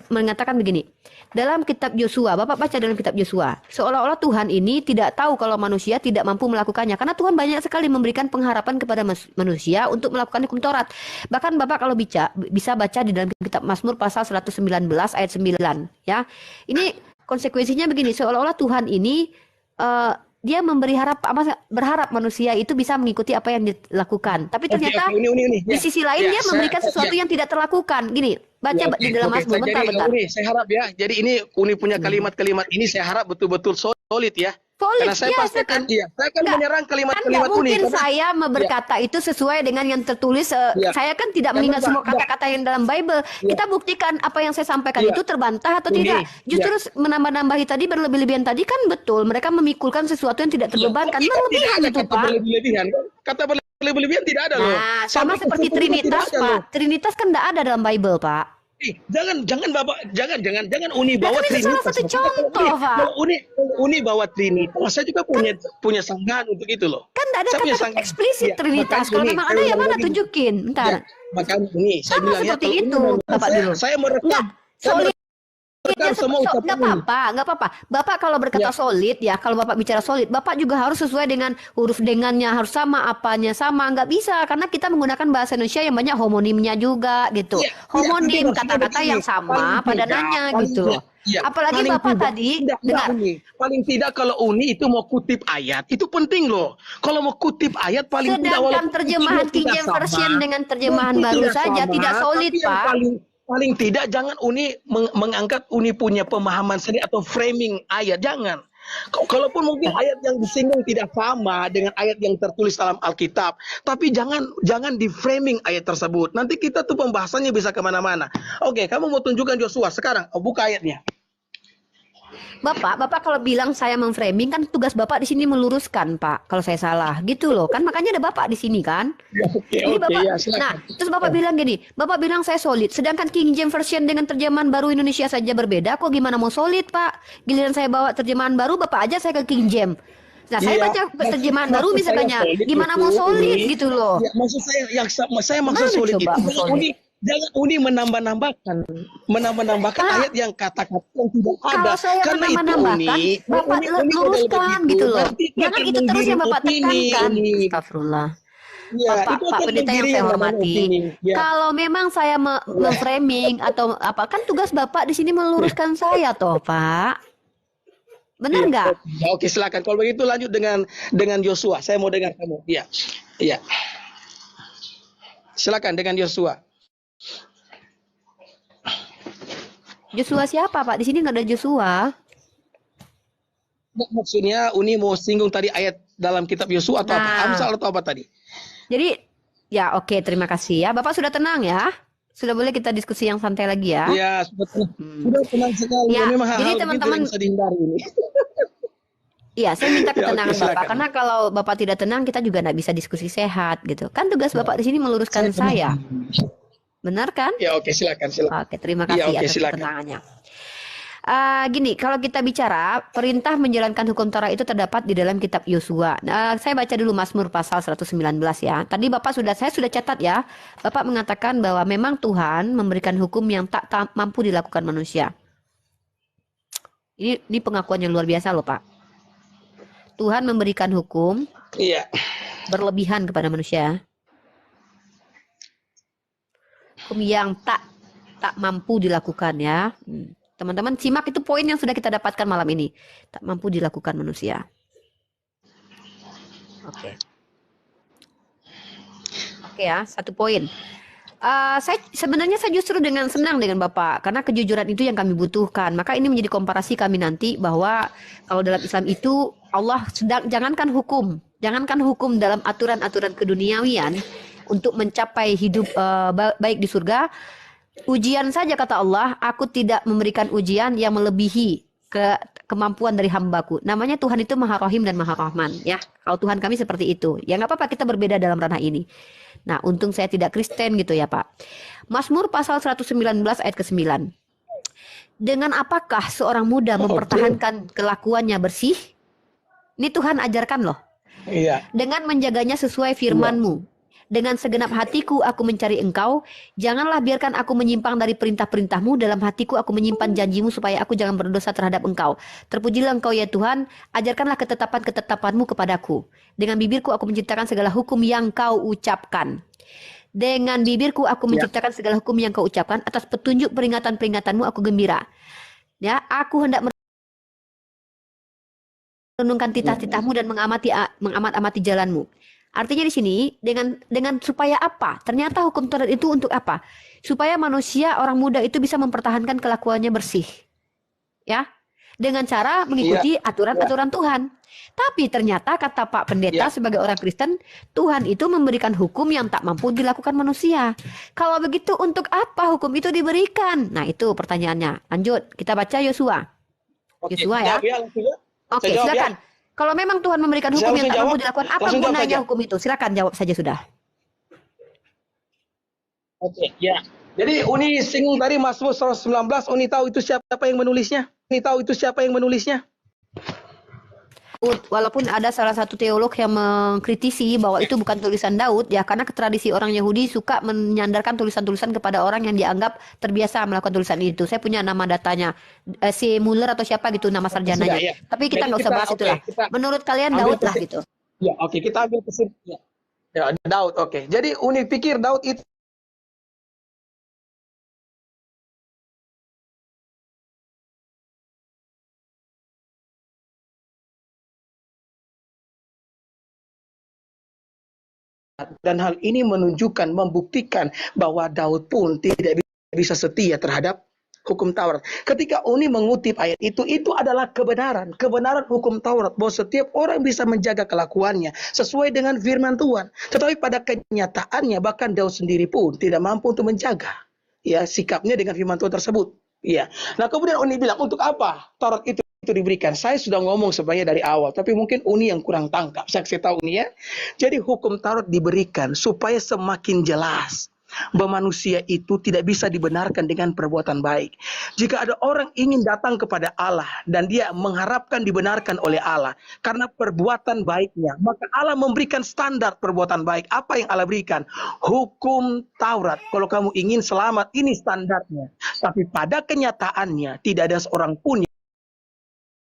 mengatakan begini. Dalam kitab Yosua, Bapak baca dalam kitab Yosua, seolah-olah Tuhan ini tidak tahu kalau manusia tidak mampu melakukannya. Karena Tuhan banyak sekali memberikan pengharapan kepada manusia untuk melakukan hukum Taurat. Bahkan Bapak kalau bisa baca di dalam kitab Mazmur pasal 119 ayat 9. Ya, ini konsekuensinya begini, seolah-olah Tuhan ini dia berharap manusia itu bisa mengikuti apa yang dilakukan. Tapi ternyata di sisi lain dia memberikan sesuatu yang tidak terlakukan. Gini, baca di dalam Mazmur, bentar. Saya harap ya, jadi ini Uni punya kalimat-kalimat ini saya harap betul-betul solid ya. Karena saya pasti akan menyerang kalimat-kalimat Uni. Mungkin saya berkata itu sesuai dengan yang tertulis. Saya kan tidak mengingat semua kata-kata yang dalam Bible. Kita buktikan apa yang saya sampaikan itu terbantah atau tidak. Justru menambah-nambahi tadi, berlebih-lebihan tadi kan betul. Mereka memikulkan sesuatu yang tidak terbebankan. Berlebihan itu, Pak. Kata berlebihan tidak ada loh. Nah, sama seperti Trinitas, Pak. Trinitas kan tidak ada dalam Bible, Pak. Jangan Uni bawa Trinitas. Salah satu contoh, Pak. Uni bawa Trinitas. Saya juga punya sanggahan untuk itu loh. Kan tidak ada kata eksplisit Trinitas. Kalau memang ada, ya mana tunjukin. Bentar. Makanya Uni, saya bilang seperti itu, Bapak dulu. Saya merekam. Nggak apa-apa. Bapak kalau berkata solid ya, kalau Bapak bicara solid, Bapak juga harus sesuai dengan huruf dengannya, harus sama, apanya sama. Nggak bisa, karena kita menggunakan bahasa Indonesia yang banyak homonimnya juga gitu. Homonim, kata-kata yang sama padanannya gitu. Apalagi Bapak tadi dengar. Paling tidak kalau Uni itu mau kutip ayat, itu penting loh. Kalau mau kutip ayat paling tidak. Sedangkan terjemahan King James Version dengan terjemahan baru saja tidak solid, Pak. Paling tidak jangan Uni mengangkat Uni punya pemahaman sendiri atau framing ayat, jangan. Kalaupun mungkin ayat yang disinggung tidak sama dengan ayat yang tertulis dalam Alkitab, tapi jangan di framing ayat tersebut. Nanti kita tuh pembahasannya bisa kemana-mana. Oke, kamu mau tunjukkan Yosua sekarang? Buka ayatnya. Bapak kalau bilang saya memframing, kan tugas Bapak di sini meluruskan, Pak. Kalau saya salah, gitu loh. Kan makanya ada Bapak di sini kan. Nah, terus Bapak bilang gini, Bapak bilang saya solid. Sedangkan King James Version dengan terjemahan baru Indonesia saja berbeda. Kok gimana mau solid, Pak? Giliran saya bawa terjemahan baru, Bapak aja saya ke King James. Nah, saya baca terjemahan baru misalnya, gimana mau solid gitu loh. Maksud saya, saya maksud solid itu. jangan Uni menambah-nambahkan Pak, ayat yang kata-kata yang tidak ada. kalau saya Karena itu menambah-nambahkan, Uni Bapak kalau luruskan begitu, gitu loh. nanti Jangan akan itu terus yang menggiring Bapak opini, tekankan. Uni. Astagfirullah. Ya, itu Pak akan pendeta yang menggiring saya yang namanya hormati, opini. Ya, kalau memang saya ya. memframing atau apa, kan tugas Bapak di sini meluruskan saya toh, Pak. Benar Iya, nggak? oke, silakan. Kalau begitu lanjut dengan Yosua. Saya mau dengar kamu. Iya. Iya. Silakan dengan Yosua. Joshua siapa, Pak? Di sini nggak ada Joshua. Maksudnya Uni mau singgung tadi ayat dalam kitab Yosua atau apa? Nah, Amsal atau apa tadi? jadi ya oke, terima kasih ya. Bapak sudah tenang ya? Sudah boleh kita diskusi yang santai lagi ya? Iya, sudah tenang sekali. Ya, Memang jadi hal-hal begitu teman-teman, yang bisa dihindari ini. iya, saya minta Ya, oke, ketenangan Bapak, silakan. karena kalau Bapak tidak tenang, kita juga nggak bisa diskusi sehat gitu. Kan tugas Bapak di sini meluruskan saya, benar kan? Ya, oke, silakan. Oke, terima Iya, kasih oke, atas silakan. ketenangannya. Gini, kalau kita bicara perintah menjalankan hukum Torah itu terdapat di dalam kitab Yosua. Saya baca dulu Mazmur pasal 119 ya. Tadi saya sudah catat ya. Bapak mengatakan bahwa memang Tuhan memberikan hukum yang tak mampu dilakukan manusia. Ini pengakuan yang luar biasa loh, Pak. Tuhan memberikan hukum Iya. berlebihan kepada manusia. Hukum yang tak mampu dilakukan ya. Teman-teman simak itu poin yang sudah kita dapatkan malam ini. Tak mampu dilakukan manusia. Oke. Oke ya, satu poin. Sebenarnya saya justru dengan senang dengan Bapak, karena kejujuran itu yang kami butuhkan. Maka ini menjadi komparasi kami nanti bahwa kalau dalam Islam itu Allah jangankan hukum dalam aturan-aturan keduniawian untuk mencapai hidup baik di surga. Ujian saja kata Allah, aku tidak memberikan ujian yang melebihi kemampuan dari hambaku. Namanya Tuhan itu Maha Rahim dan Maha Rahman ya. Kalau Tuhan kami seperti itu. Ya nggak apa-apa, kita berbeda dalam ranah ini. Nah, untung saya tidak Kristen gitu ya, Pak. Mazmur pasal 119 ayat ke-9. Dengan apakah seorang muda mempertahankan kelakuannya bersih? Ini Tuhan ajarkan loh. Iya. Dengan menjaganya sesuai firman-Mu. Dengan segenap hatiku aku mencari Engkau. Janganlah biarkan aku menyimpang dari perintah-perintah-Mu. Dalam hatiku aku menyimpan janji-Mu supaya aku jangan berdosa terhadap Engkau. Terpujilah Engkau ya Tuhan. Ajarkanlah ketetapan-ketetapan-Mu kepadaku. Dengan bibirku aku menciptakan segala hukum yang Kau ucapkan. Dengan bibirku aku menciptakan segala hukum yang Kau ucapkan. Atas petunjuk peringatan-peringatan-Mu aku gembira. Ya, aku hendak merenungkan titah-titah-Mu dan mengamati jalan-Mu. Artinya di sini dengan supaya apa? Ternyata hukum Taurat itu untuk apa? Supaya manusia orang muda itu bisa mempertahankan kelakuannya bersih. Ya. Dengan cara mengikuti aturan-aturan Tuhan. Tapi ternyata kata Pak Pendeta sebagai orang Kristen, Tuhan itu memberikan hukum yang tak mampu dilakukan manusia. Kalau begitu untuk apa hukum itu diberikan? Nah, itu pertanyaannya. Lanjut, kita baca Yosua. Yosua ya. Oke, silakan. Kalau memang Tuhan memberikan hukum yang tak mampu dilakukan, apa gunanya hukum itu? Silakan jawab saja sudah. Oke, ya. Jadi Uni singgung tadi Mazmur 119, Uni tahu itu siapa yang menulisnya? Uni tahu itu siapa yang menulisnya? Walaupun ada salah satu teolog yang mengkritisi bahwa itu bukan tulisan Daud ya, karena tradisi orang Yahudi suka menyandarkan tulisan-tulisan kepada orang yang dianggap terbiasa melakukan tulisan itu. Saya punya nama datanya, si Muller atau siapa gitu nama sarjananya. Ya. Tapi kita nggak usah bahas itulah. Menurut kalian Daud lah gitu. Ya, oke, kita ambil kesimpulan. Ya, Daud, oke. Jadi Uni pikir Daud itu dan hal ini menunjukkan, membuktikan bahwa Daud pun tidak bisa setia terhadap hukum Taurat. Ketika Uni mengutip ayat itu adalah kebenaran hukum Taurat, bahwa setiap orang bisa menjaga kelakuannya sesuai dengan firman Tuhan. Tetapi pada kenyataannya bahkan Daud sendiri pun tidak mampu untuk menjaga ya sikapnya dengan firman Tuhan tersebut. Ya. Nah, kemudian Uni bilang, untuk apa Taurat itu diberikan? Saya sudah ngomong sebenarnya dari awal, tapi mungkin Uni yang kurang tangkap. Saya tahu Uni ya. Jadi hukum Taurat diberikan supaya semakin jelas, bahwa manusia itu tidak bisa dibenarkan dengan perbuatan baik. Jika ada orang ingin datang kepada Allah dan dia mengharapkan dibenarkan oleh Allah karena perbuatan baiknya, maka Allah memberikan standar perbuatan baik. Apa yang Allah berikan? Hukum Taurat. Kalau kamu ingin selamat, ini standarnya. Tapi pada kenyataannya tidak ada seorang pun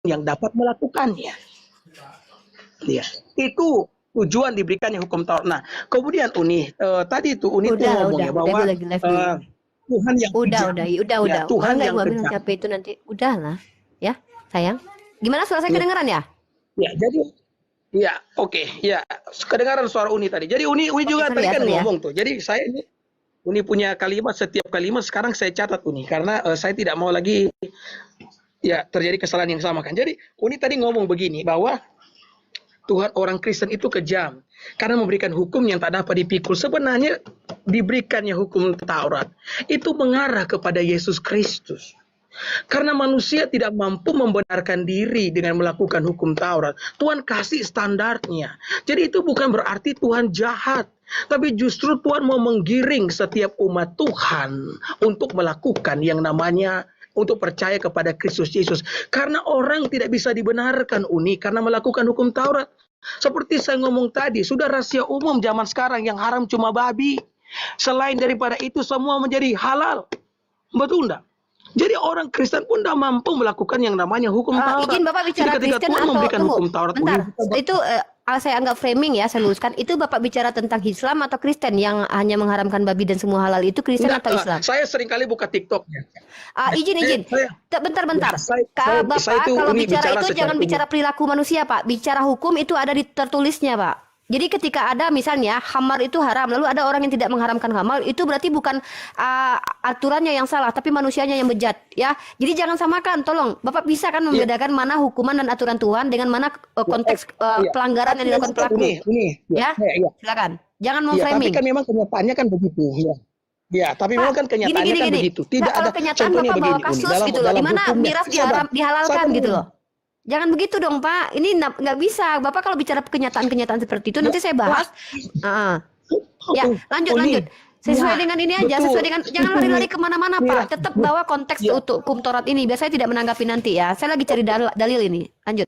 yang dapat melakukannya. Ya, itu tujuan diberikannya hukum Taurat. Nah, kemudian Uni tadi itu Uni tuh ngomong ya bahwa Tuhan yang udah. Ya, Tuhan yang kejam. Capek itu nanti udahlah, ya sayang. Gimana suara saya kedengeran ya? Ya, jadi ya oke, ya kedengaran suara Uni tadi. Jadi Uni juga tadi kan ngomong tuh. Jadi saya ini Uni punya kalimat, setiap kalimat sekarang saya catat Uni karena saya tidak mau lagi ya terjadi kesalahan yang sama kan. Jadi Uni tadi ngomong begini bahwa Tuhan orang Kristen itu kejam karena memberikan hukum yang tak dapat dipikul. Sebenarnya diberikannya hukum Taurat itu mengarah kepada Yesus Kristus. Karena manusia tidak mampu membenarkan diri dengan melakukan hukum Taurat. Tuhan kasih standarnya. Jadi itu bukan berarti Tuhan jahat. Tapi justru Tuhan mau menggiring setiap umat Tuhan untuk melakukan yang namanya untuk percaya kepada Kristus Yesus. Karena orang tidak bisa dibenarkan Uni karena melakukan hukum Taurat. Seperti saya ngomong tadi, sudah rahasia umum zaman sekarang yang haram cuma babi. Selain daripada itu semua menjadi halal. Betul enggak? Jadi orang Kristen pun tidak mampu melakukan yang namanya hukum Taurat. Izin Bapak bicara Kristen atau hukum Taurat, bentar, itu saya anggap framing ya, saya luruskan. Itu Bapak bicara tentang Islam atau Kristen yang hanya mengharamkan babi dan semua halal itu Kristen atau Islam? Saya seringkali buka TikToknya. Izin. Bentar. Bapak kalau bicara itu jangan bicara perilaku manusia, Pak. Bicara hukum itu ada di tertulisnya, Pak. Jadi ketika ada misalnya khamar itu haram, lalu ada orang yang tidak mengharamkan khamar, itu berarti bukan aturannya yang salah, tapi manusianya yang bejat, ya. Jadi jangan samakan, tolong. Bapak bisa kan membedakan mana hukuman dan aturan Tuhan dengan mana konteks pelanggaran yang dilakukan pelaku. Ya, silakan. Jangan mau framing. Tapi kan memang kenyataannya kan begitu, ya. Ya, tapi memang kan kenyataannya kan begitu. Tidak ada contohnya begini. Bawa kasus gitu loh, di mana miras dihalalkan gitu loh. Jangan begitu dong Pak, ini nggak bisa. Bapak kalau bicara kenyataan-kenyataan seperti itu nanti saya bahas. Ya, lanjut. Sesuai dengan ini aja, sesuai dengan, jangan lari-lari kemana-mana Pak. Tetap bawa konteks untuk hukum Taurat ini. Biar saya tidak menanggapi nanti ya. Saya lagi cari dalil ini. Lanjut.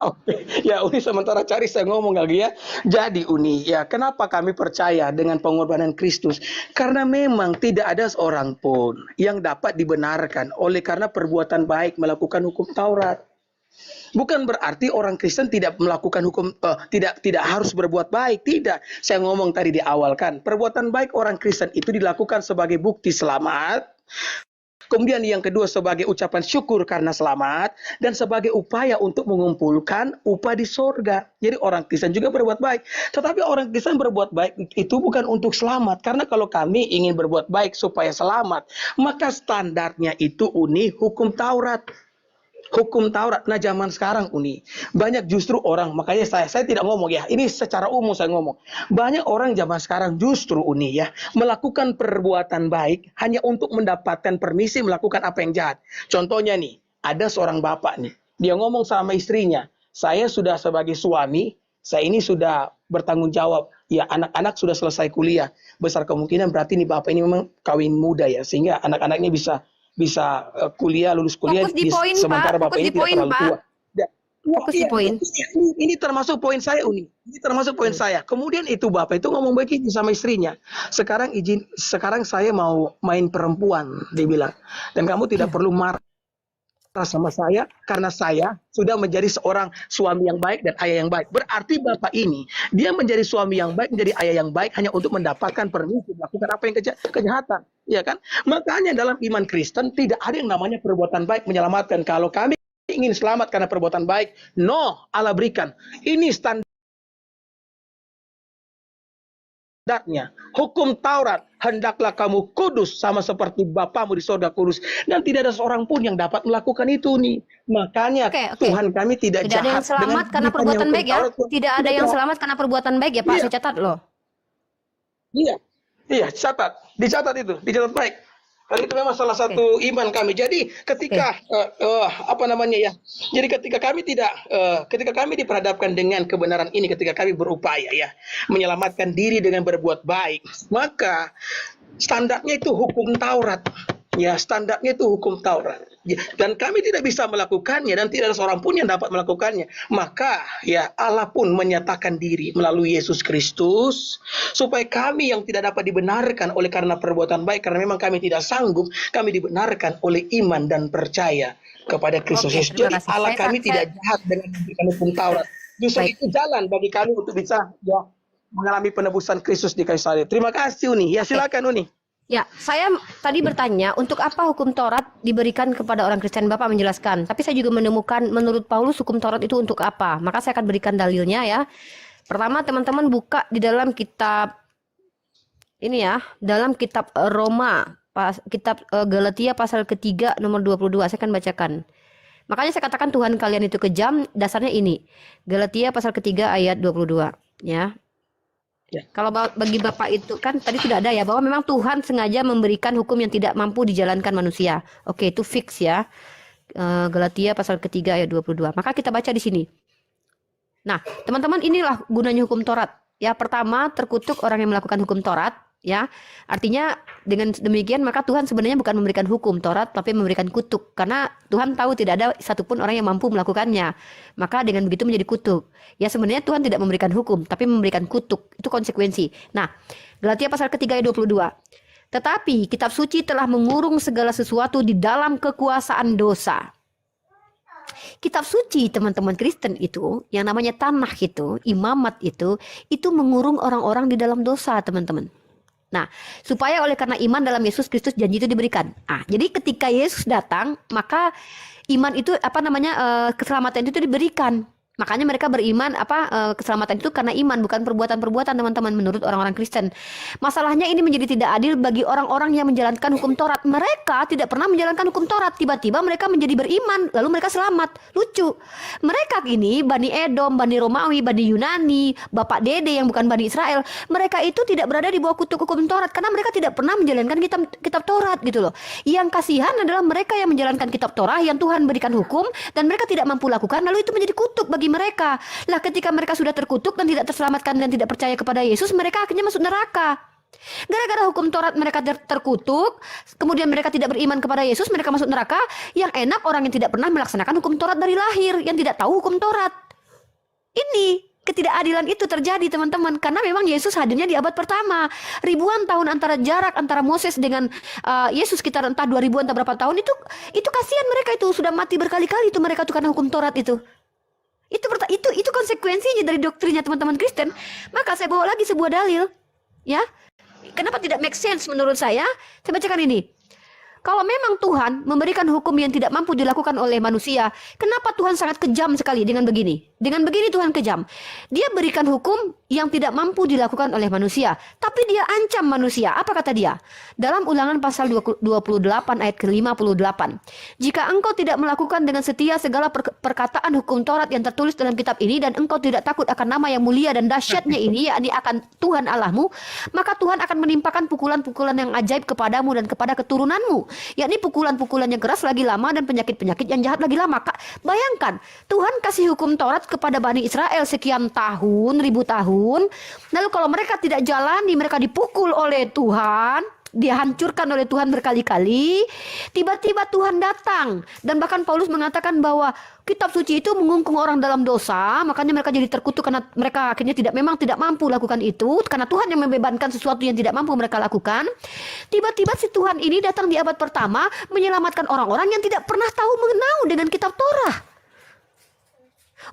Oke, ya Uni sementara cari saya ngomong lagi ya. Jadi Uni, ya kenapa kami percaya dengan pengorbanan Kristus? Karena memang tidak ada seorang pun yang dapat dibenarkan oleh karena perbuatan baik melakukan hukum Taurat. Bukan berarti orang Kristen tidak melakukan hukum, tidak harus berbuat baik. Tidak. Saya ngomong tadi di awal kan, perbuatan baik orang Kristen itu dilakukan sebagai bukti selamat. Kemudian yang kedua sebagai ucapan syukur karena selamat. Dan sebagai upaya untuk mengumpulkan upah di sorga. Jadi orang Kristen juga berbuat baik. Tetapi orang Kristen berbuat baik itu bukan untuk selamat. Karena kalau kami ingin berbuat baik supaya selamat, maka standarnya itu Uni hukum Taurat. Hukum Taurat. Nah zaman sekarang Uni, banyak justru orang, makanya saya tidak ngomong ya, ini secara umum saya ngomong. Banyak orang zaman sekarang justru Uni ya, melakukan perbuatan baik hanya untuk mendapatkan permisi melakukan apa yang jahat. Contohnya nih, ada seorang bapak nih, dia ngomong sama istrinya, saya sudah sebagai suami, saya ini sudah bertanggung jawab, ya anak-anak sudah selesai kuliah, besar kemungkinan berarti nih bapak ini memang kawin muda ya, sehingga anak-anaknya bisa kuliah, lulus kuliah, sementara Bapak ini tidak terlalu tua. Fokus di poin. Ini termasuk poin saya Uni. Ini termasuk poin saya. Kemudian itu Bapak itu ngomong begini sama istrinya. Sekarang saya mau main perempuan, dia bilang. Dan kamu tidak perlu marah sama saya karena saya sudah menjadi seorang suami yang baik dan ayah yang baik. Berarti Bapak ini dia menjadi suami yang baik, menjadi ayah yang baik hanya untuk mendapatkan permisi melakukan apa yang kejahatan, ya kan? Makanya dalam iman Kristen tidak ada yang namanya perbuatan baik menyelamatkan. Kalau kami ingin selamat karena perbuatan baik, no, Allah berikan. Ini standarnya. Hukum Taurat, hendaklah kamu kudus sama seperti Bapamu di sorga kudus. Dan tidak ada seorang pun yang dapat melakukan itu nih. Makanya Tuhan kami tidak jahat. Tidak ada yang selamat karena perbuatan baik ya. Tidak ada yang selamat karena perbuatan baik ya Pak. Saya catat loh. Iya, catat. Dicatat itu, dicatat baik. Karena itu memang salah satu iman kami. Jadi ketika apa namanya ya? Jadi ketika kami tidak ketika kami diperhadapkan dengan kebenaran ini, ketika kami berupaya ya menyelamatkan diri dengan berbuat baik, maka standarnya itu hukum Taurat. Ya, standarnya itu hukum Taurat. Dan kami tidak bisa melakukannya dan tidak ada seorang pun yang dapat melakukannya. Maka ya Allah pun menyatakan diri melalui Yesus Kristus supaya kami yang tidak dapat dibenarkan oleh karena perbuatan baik, karena memang kami tidak sanggup, kami dibenarkan oleh iman dan percaya kepada Kristus Yesus. Jadi Allah kami tidak jahat dengan memberikan hukum Taurat. Justru itu jalan bagi kami untuk bisa ya mengalami penebusan Kristus di kayu salib. Terima kasih Uni. Ya silakan Uni. Ya, saya tadi bertanya untuk apa hukum Taurat diberikan kepada orang Kristen. Bapak menjelaskan, tapi saya juga menemukan menurut Paulus hukum Taurat itu untuk apa. Maka saya akan berikan dalilnya ya. Pertama, teman-teman buka di dalam kitab ini ya, dalam kitab Roma, kitab Galatia pasal ketiga nomor 22. Saya akan bacakan. Makanya saya katakan Tuhan kalian itu kejam, dasarnya ini. Galatia pasal ketiga ayat 22 ya. Kalau bagi Bapak itu kan tadi sudah ada ya, bahwa memang Tuhan sengaja memberikan hukum yang tidak mampu dijalankan manusia. Oke, itu fix ya. Galatia pasal ketiga ayat 22. Maka kita baca di sini. Nah, teman-teman, inilah gunanya hukum Taurat. Ya, pertama, terkutuk orang yang melakukan hukum Taurat. Ya, artinya dengan demikian maka Tuhan sebenarnya bukan memberikan hukum Taurat, tapi memberikan kutuk, karena Tuhan tahu tidak ada satupun orang yang mampu melakukannya. Maka dengan begitu menjadi kutuk. Ya, sebenarnya Tuhan tidak memberikan hukum, tapi memberikan kutuk. Itu konsekuensi. Nah, Galatia pasal ketiga ayat 22. Tetapi kitab suci telah mengurung segala sesuatu di dalam kekuasaan dosa. Kitab suci, teman-teman Kristen itu, yang namanya tanah itu, imamat itu mengurung orang-orang di dalam dosa, teman-teman. Nah, supaya oleh karena iman dalam Yesus Kristus janji itu diberikan. Jadi ketika Yesus datang, maka iman itu keselamatan itu diberikan. Makanya mereka beriman keselamatan itu karena iman, bukan perbuatan-perbuatan, teman-teman, menurut orang-orang Kristen. Masalahnya ini menjadi tidak adil bagi orang-orang yang menjalankan hukum Taurat. Mereka tidak pernah menjalankan hukum Taurat, tiba-tiba mereka menjadi beriman, lalu mereka selamat. Lucu. Mereka ini Bani Edom, Bani Romawi, Bani Yunani, Bapak Dede yang bukan Bani Israel, mereka itu tidak berada di bawah kutuk hukum Taurat karena mereka tidak pernah menjalankan kitab Taurat gitu loh. Yang kasihan adalah mereka yang menjalankan kitab Taurat yang Tuhan berikan hukum dan mereka tidak mampu lakukan, lalu itu menjadi kutuk bagi mereka. Lah, ketika mereka sudah terkutuk dan tidak terselamatkan dan tidak percaya kepada Yesus, mereka akhirnya masuk neraka. Gara-gara hukum Taurat mereka terkutuk, kemudian mereka tidak beriman kepada Yesus, mereka masuk neraka. Yang enak orang yang tidak pernah melaksanakan hukum Taurat dari lahir, yang tidak tahu hukum Taurat. Ini ketidakadilan itu terjadi, teman-teman, karena memang Yesus hadirnya di abad pertama. Ribuan tahun jarak antara Moses dengan Yesus, sekitar entah 2000 entah berapa tahun, itu kasihan mereka, itu sudah mati berkali-kali itu mereka tuh karena hukum Taurat itu. Itu konsekuensinya dari doktrinnya teman-teman Kristen. Maka saya bawa lagi sebuah dalil. Ya. Kenapa tidak make sense menurut saya? Saya bacakan ini. Kalau memang Tuhan memberikan hukum yang tidak mampu dilakukan oleh manusia, kenapa Tuhan sangat kejam sekali dengan begini? Dengan begini Tuhan kejam. Dia berikan hukum yang tidak mampu dilakukan oleh manusia, tapi dia ancam manusia. Apa kata dia? Dalam Ulangan pasal 28 ayat ke-58. Jika engkau tidak melakukan dengan setia segala perkataan hukum Taurat yang tertulis dalam kitab ini, dan engkau tidak takut akan nama yang mulia dan dahsyatnya ini, yakni akan Tuhan Allahmu, maka Tuhan akan menimpakan pukulan-pukulan yang ajaib kepadamu dan kepada keturunanmu, yakni pukulan-pukulan yang keras lagi lama dan penyakit-penyakit yang jahat lagi lama. Bayangkan, Tuhan kasih hukum Taurat kepada Bani Israel sekian tahun, 1000 tahun. Lalu kalau mereka tidak jalani, mereka dipukul oleh Tuhan, dihancurkan oleh Tuhan berkali-kali. Tiba-tiba Tuhan datang, dan bahkan Paulus mengatakan bahwa kitab suci itu mengungkung orang dalam dosa, makanya mereka jadi terkutuk karena mereka akhirnya memang tidak mampu lakukan itu, karena Tuhan yang membebankan sesuatu yang tidak mampu mereka lakukan. Tiba-tiba si Tuhan ini datang di abad pertama menyelamatkan orang-orang yang tidak pernah tahu mengenal dengan kitab Torah.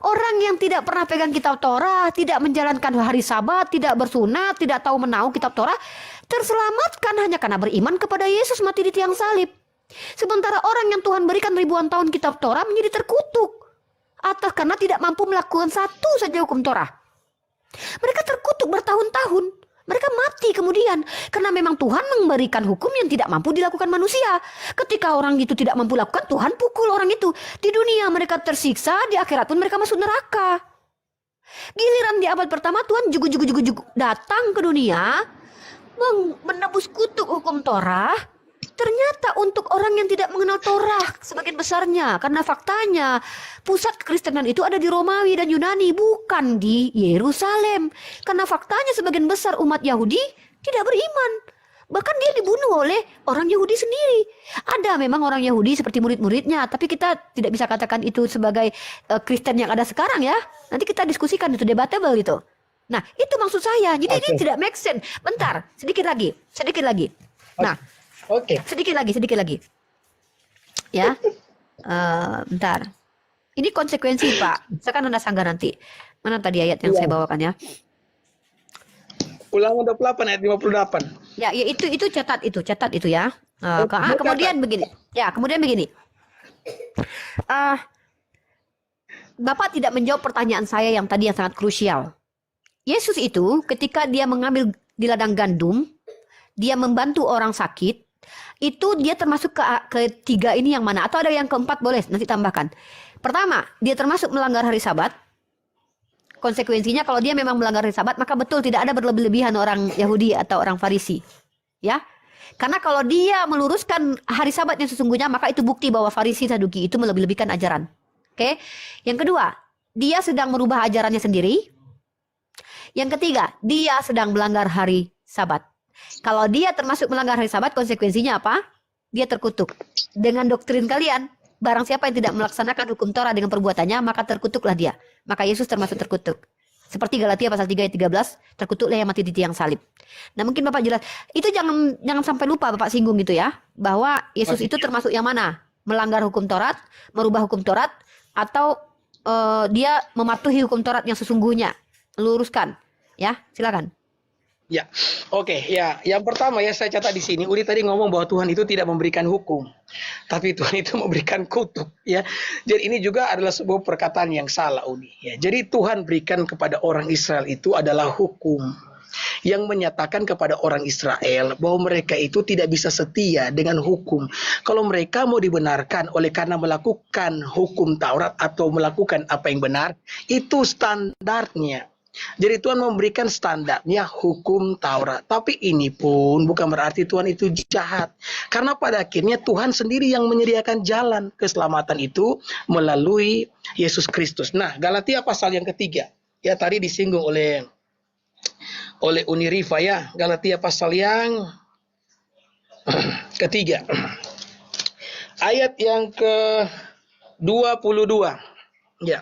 Orang yang tidak pernah pegang kitab Torah, tidak menjalankan hari Sabat, tidak bersunat, tidak tahu menau kitab Torah, terselamatkan hanya karena beriman kepada Yesus mati di tiang salib. Sementara orang yang Tuhan berikan ribuan tahun kitab Torah menjadi terkutuk atas karena tidak mampu melakukan satu saja hukum Torah. Mereka terkutuk bertahun-tahun. Mereka mati kemudian karena memang Tuhan memberikan hukum yang tidak mampu dilakukan manusia. Ketika orang itu tidak mampu lakukan, Tuhan pukul orang itu. Di dunia mereka tersiksa, di akhirat pun mereka masuk neraka. Giliran di abad pertama Tuhan jugu datang ke dunia, menebus kutuk hukum Torah. Ternyata untuk orang yang tidak mengenal Torah sebagian besarnya, karena faktanya pusat kekristenan itu ada di Romawi dan Yunani, bukan di Yerusalem. Karena faktanya sebagian besar umat Yahudi tidak beriman. Bahkan dia dibunuh oleh orang Yahudi sendiri. Ada memang orang Yahudi seperti murid-muridnya, tapi kita tidak bisa katakan itu sebagai Kristen yang ada sekarang ya. Nanti kita diskusikan, itu debatable itu. Nah, itu maksud saya. Jadi ini tidak make sense. Bentar, sedikit lagi. Nah, sedikit lagi. Ya, bentar. Ini konsekuensi, Pak. Saya kan Anda sanggah nanti. Mana tadi ayat yang saya bawakan ya? Ulangan 28 ayat 58. Ya, itu catat itu ya. Kemudian begini. Bapak tidak menjawab pertanyaan saya yang tadi yang sangat krusial. Yesus itu ketika dia mengambil di ladang gandum, dia membantu orang sakit, itu dia termasuk ketiga ini yang mana? Atau ada yang keempat, boleh nanti tambahkan. Pertama, dia termasuk melanggar hari Sabat. Konsekuensinya kalau dia memang melanggar hari Sabat, maka betul tidak ada berlebih-lebihan orang Yahudi atau orang Farisi. Ya. Karena kalau dia meluruskan hari Sabat yang sesungguhnya, maka itu bukti bahwa Farisi Saduki itu melebih-lebihkan ajaran. Oke. Yang kedua, dia sedang merubah ajarannya sendiri. Yang ketiga, dia sedang melanggar hari Sabat. Kalau dia termasuk melanggar hari Sabat, konsekuensinya apa? Dia terkutuk. Dengan doktrin kalian, barang siapa yang tidak melaksanakan hukum Torah dengan perbuatannya, maka terkutuklah dia. Maka Yesus termasuk terkutuk. Seperti Galatia pasal 3 ayat 13, terkutuklah yang mati di tiang salib. Nah, mungkin Bapak jelas. Itu jangan sampai lupa Bapak singgung gitu ya, bahwa Yesus itu termasuk yang mana? Melanggar hukum Taurat, merubah hukum Taurat, atau dia mematuhi hukum Taurat yang sesungguhnya. Luruskan. Ya, silakan. Ya, oke, ya. Yang pertama ya saya catat di sini, Uri tadi ngomong bahwa Tuhan itu tidak memberikan hukum, tapi Tuhan itu memberikan kutuk, ya. Jadi ini juga adalah sebuah perkataan yang salah, Uri. Ya. Jadi Tuhan berikan kepada orang Israel itu adalah hukum yang menyatakan kepada orang Israel bahwa mereka itu tidak bisa setia dengan hukum. Kalau mereka mau dibenarkan oleh karena melakukan hukum Taurat atau melakukan apa yang benar, itu standarnya. Jadi Tuhan memberikan standarnya hukum Taurat. Tapi ini pun bukan berarti Tuhan itu jahat. Karena pada akhirnya Tuhan sendiri yang menyediakan jalan keselamatan itu melalui Yesus Kristus. Nah, Galatia pasal yang ketiga. Ya, tadi disinggung oleh Uni Rifa ya. Galatia pasal yang ketiga. Ayat yang ke-22. Ya.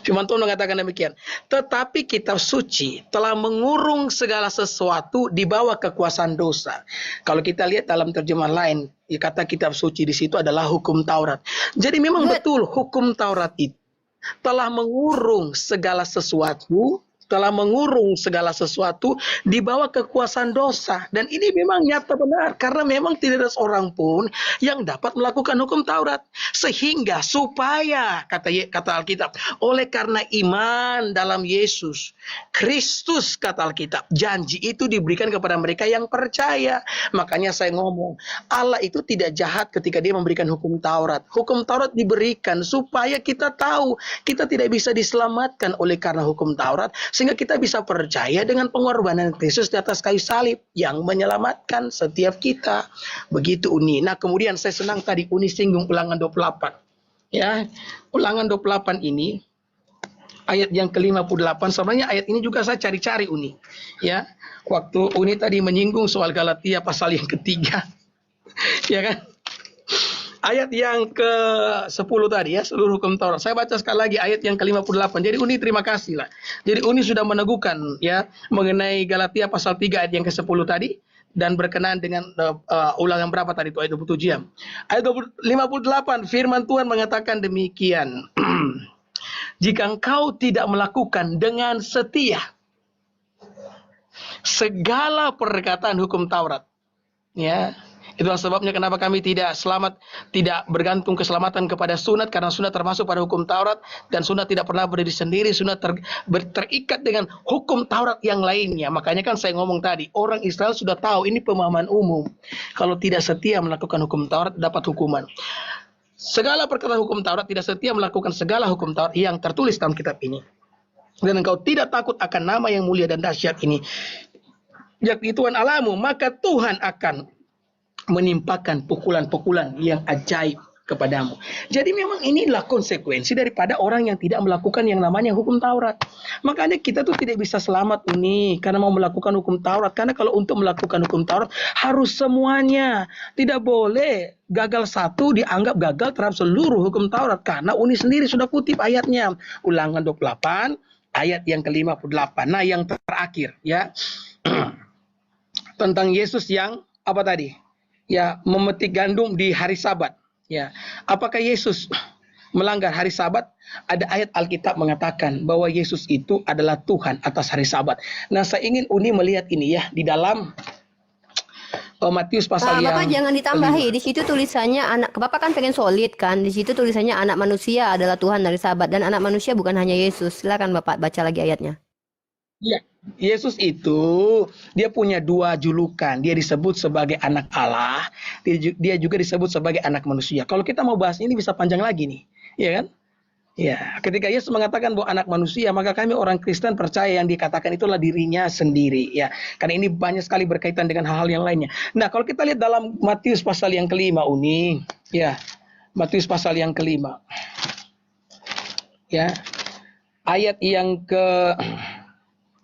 Firman Tuhan mengatakan demikian. Tetapi kitab suci telah mengurung segala sesuatu di bawah kekuasaan dosa. Kalau kita lihat dalam terjemahan lain, kata kitab suci di situ adalah hukum Taurat. Jadi memang betul hukum Taurat itu telah mengurung segala sesuatu, di bawah kekuasaan dosa. Dan ini memang nyata benar, karena memang tidak ada seorang pun yang dapat melakukan hukum Taurat. Sehingga supaya, kata Alkitab, oleh karena iman dalam Yesus Kristus, kata Alkitab, janji itu diberikan kepada mereka yang percaya. Makanya saya ngomong, Allah itu tidak jahat ketika dia memberikan hukum Taurat. Hukum Taurat diberikan supaya kita tahu kita tidak bisa diselamatkan oleh karena hukum Taurat, sehingga kita bisa percaya dengan pengorbanan Kristus di atas kayu salib yang menyelamatkan setiap kita. Begitu Uni. Nah, kemudian saya senang tadi Uni singgung Ulangan 28. Ya, Ulangan 28 ini ayat yang ke-58. Sebenarnya ayat ini juga saya cari-cari Uni. Ya, waktu Uni tadi menyinggung soal Galatia pasal yang ketiga. Ya kan? Ayat yang ke-10 tadi ya, seluruh hukum Taurat. Saya baca sekali lagi ayat yang ke-58. Jadi Uni terima kasih lah. Jadi Uni sudah meneguhkan ya mengenai Galatia pasal 3 ayat yang ke-10 tadi, dan berkenaan dengan ulangan berapa tadi itu ayat 27 ya. Ayat 58 firman Tuhan mengatakan demikian. Jika engkau tidak melakukan dengan setia segala perkataan hukum Taurat, ya. Itulah sebabnya kenapa kami tidak selamat, tidak bergantung keselamatan kepada sunat, karena sunat termasuk pada hukum Taurat, dan sunat tidak pernah berdiri sendiri, sunat terikat dengan hukum Taurat yang lainnya. Makanya kan saya ngomong tadi, orang Israel sudah tahu, ini pemahaman umum. Kalau tidak setia melakukan hukum Taurat, dapat hukuman. Segala perkataan hukum Taurat, tidak setia melakukan segala hukum Taurat yang tertulis dalam kitab ini. Dan engkau tidak takut akan nama yang mulia dan dahsyat ini, yakni Tuhan Allahmu, maka Tuhan akan menimpakan pukulan-pukulan yang ajaib kepadamu. Jadi memang inilah konsekuensi daripada orang yang tidak melakukan yang namanya hukum Taurat. Makanya kita tuh tidak bisa selamat ini karena mau melakukan hukum Taurat. Karena kalau untuk melakukan hukum Taurat harus semuanya. Tidak boleh gagal satu dianggap gagal terhadap seluruh hukum Taurat. Karena Uni sendiri sudah kutip ayatnya. Ulangan 28 ayat yang ke-58. Nah yang terakhir ya. Tentang Yesus yang apa tadi? Ya, memetik gandum di hari Sabat. Ya, apakah Yesus melanggar hari Sabat? Ada ayat Alkitab mengatakan bahwa Yesus itu adalah Tuhan atas hari Sabat. Nah, saya ingin Uni melihat ini ya di dalam Matius pasal yang Bapak jangan ditambahi. Di situ tulisannya anak. Bapak kan pengen solid kan? Di situ tulisannya anak manusia adalah Tuhan dari Sabat dan anak manusia bukan hanya Yesus. Silakan Bapak baca lagi ayatnya. Ya, Yesus itu dia punya dua julukan. Dia disebut sebagai anak Allah, dia juga disebut sebagai anak manusia. Kalau kita mau bahas ini bisa panjang lagi nih, ya kan? Ya, ketika Yesus mengatakan bahwa anak manusia, maka kami orang Kristen percaya yang dikatakan itulah dirinya sendiri, ya. Karena ini banyak sekali berkaitan dengan hal-hal yang lainnya. Nah, kalau kita lihat dalam Matius pasal yang kelima, Uni, ya, Matius pasal yang kelima, ya, ayat yang ke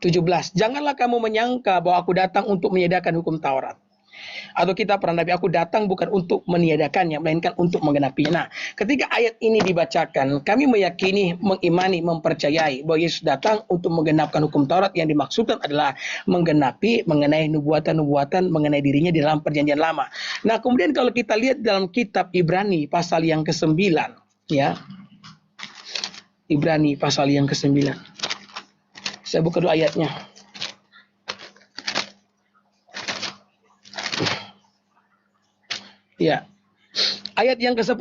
17. Janganlah kamu menyangka bahwa aku datang untuk meniadakan hukum Taurat. Atau kita pernah Nabi, aku datang bukan untuk meniadakannya, melainkan untuk menggenapinya. Nah, ketika ayat ini dibacakan, kami meyakini, mengimani, mempercayai bahwa Yesus datang untuk menggenapkan hukum Taurat. Yang dimaksudkan adalah menggenapi mengenai nubuatan-nubuatan mengenai dirinya di dalam perjanjian lama. Nah, kemudian kalau kita lihat dalam kitab Ibrani pasal yang ke-9, ya. Ibrani pasal yang ke-9. Saya buka dulu ayatnya. Ya. Ayat yang ke-10.